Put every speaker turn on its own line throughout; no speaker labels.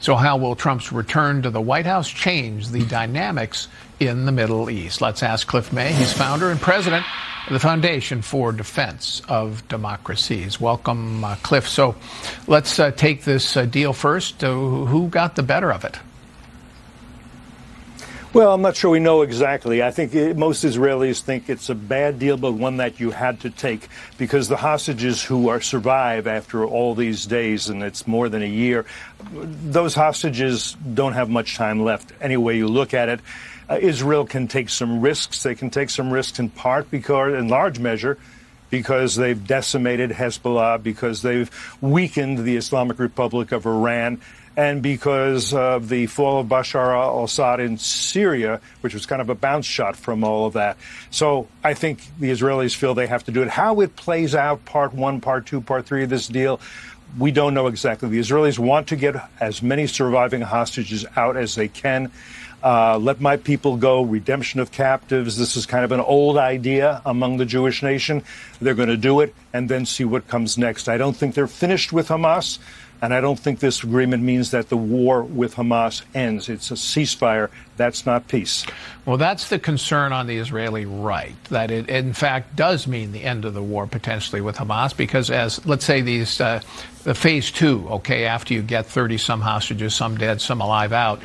So how will Trump's return to the White House change the dynamics in the Middle East? Let's ask Cliff May. He's founder and president of the Foundation for Defense of Democracies. Welcome, Cliff. So let's take this deal first. Who got the better of it?
Well, I'm not sure we know exactly. I think most Israelis think it's a bad deal, but one that you had to take because the hostages who are survive after all these days, and it's more than a year, those hostages don't have much time left. Any way you look at it, Israel can take some risks. They can take some risks in part because, in large measure, because they've decimated Hezbollah, because they've weakened the Islamic Republic of Iran, and because of the fall of Bashar al-Assad in Syria, which was kind of a bounce shot from all of that. So I think the Israelis feel they have to do it. How it plays out, part one, part two, part three of this deal, we don't know exactly. The Israelis want to get as many surviving hostages out as they can. Let my people go, redemption of captives. This is kind of an old idea among the Jewish nation. They're going to do it and then see what comes next. I don't think they're finished with Hamas. And I don't think this agreement means that the war with Hamas ends. It's a ceasefire. That's not peace.
Well, that's the concern on the Israeli right, that it in fact does mean the end of the war potentially with Hamas, because as, let's say, these the phase two, okay, after you get 30-some hostages, some dead, some alive out,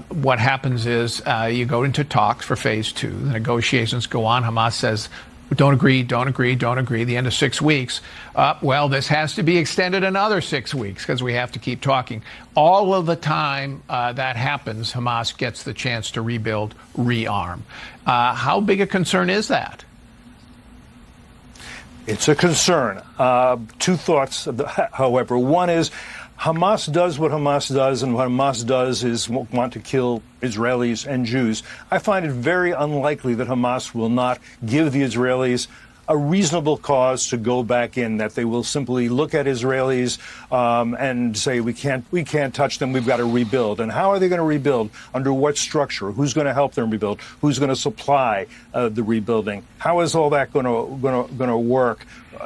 what happens is you go into talks for phase two. The negotiations go on. Hamas says, don't agree, don't agree, don't agree. The end of 6 weeks. Well, this has to be extended another 6 weeks because we have to keep talking. All of the time that happens, Hamas gets the chance to rebuild, rearm. How big a concern is that?
It's a concern. Two thoughts, however. One is Hamas does what Hamas does, and what Hamas does is want to kill Israelis and Jews. I find it very unlikely that Hamas will not give the Israelis a reasonable cause to go back in, that they will simply look at Israelis and say, we can't touch them, we've got to rebuild. And how are they going to rebuild? Under what structure? Who's going to help them rebuild? Who's going to supply the rebuilding? How is all that going to work?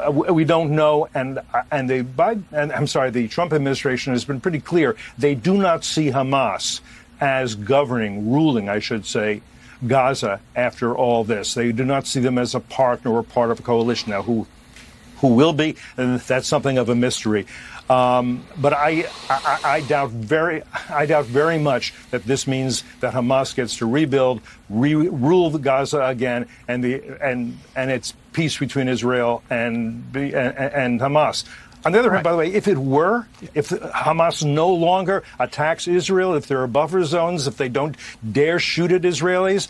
We don't know, and the Trump administration has been pretty clear. They do not see Hamas as ruling, I should say, Gaza after all this. They do not see them as a partner or part of a coalition. Now, who will be? And that's something of a mystery. But I doubt very much that this means that Hamas gets to rebuild, rule Gaza again, and it's peace between Israel and Hamas. On the other hand, by the way, if Hamas no longer attacks Israel, if there are buffer zones, if they don't dare shoot at Israelis,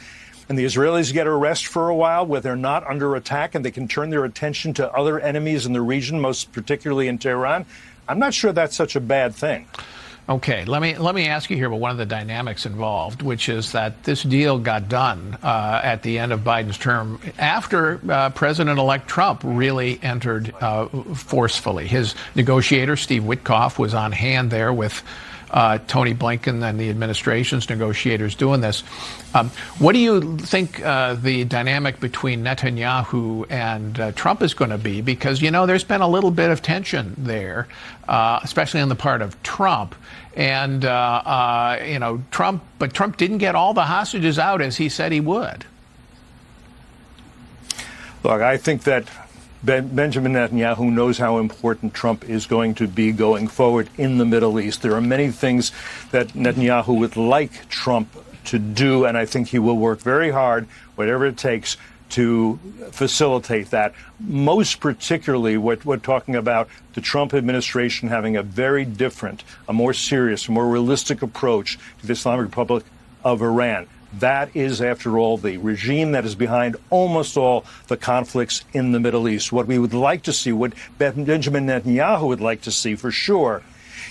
and the Israelis get a rest for a while where they're not under attack and they can turn their attention to other enemies in the region, most particularly in Tehran, I'm not sure that's such a bad thing.
Okay, let me ask you here about one of the dynamics involved, which is that this deal got done at the end of Biden's term after President-elect Trump really entered forcefully. His negotiator, Steve Witkoff, was on hand there with Tony Blinken and the administration's negotiators doing this. What do you think the dynamic between Netanyahu and Trump is going to be? Because, there's been a little bit of tension there, especially on the part of Trump. And, Trump didn't get all the hostages out as he said he would.
Look, I think that Benjamin Netanyahu knows how important Trump is going to be going forward in the Middle East. There are many things that Netanyahu would like Trump to do, and I think he will work very hard, whatever it takes, to facilitate that. Most particularly, we're talking about the Trump administration having a very different, a more serious, a more realistic approach to the Islamic Republic of Iran. That is, after all, the regime that is behind almost all the conflicts in the Middle East. What we would like to see, what Benjamin Netanyahu would like to see for sure,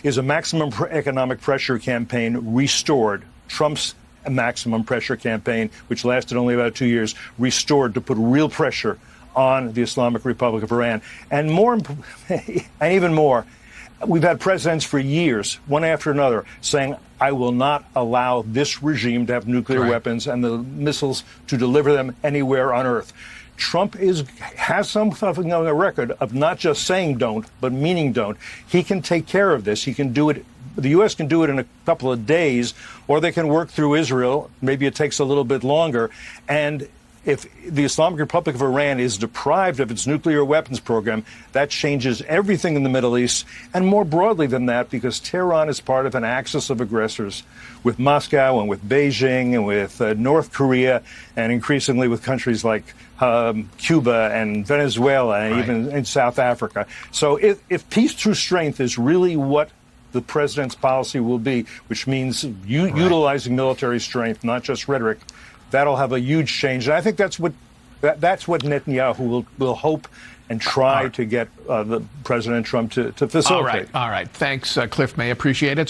is a maximum economic pressure campaign restored. Trump's maximum pressure campaign, which lasted only about 2 years, restored to put real pressure on the Islamic Republic of Iran. And even more, we've had presidents for years, one after another, saying, I will not allow this regime to have nuclear weapons and the missiles to deliver them anywhere on Earth. Trump has something on a record of not just saying don't, but meaning don't. He can take care of this. He can do it the U.S. can do it in a couple of days, or they can work through Israel. Maybe it takes a little bit longer. And if the Islamic Republic of Iran is deprived of its nuclear weapons program, that changes everything in the Middle East, and more broadly than that, because Tehran is part of an axis of aggressors with Moscow and with Beijing and with North Korea, and increasingly with countries like Cuba and Venezuela and even in South Africa. So if peace through strength is really what the president's policy will be, which means utilizing military strength, not just rhetoric, that'll have a huge change. And I think that's what Netanyahu will hope and try to get the President Trump to facilitate.
All right. Thanks, Cliff May. Appreciate it.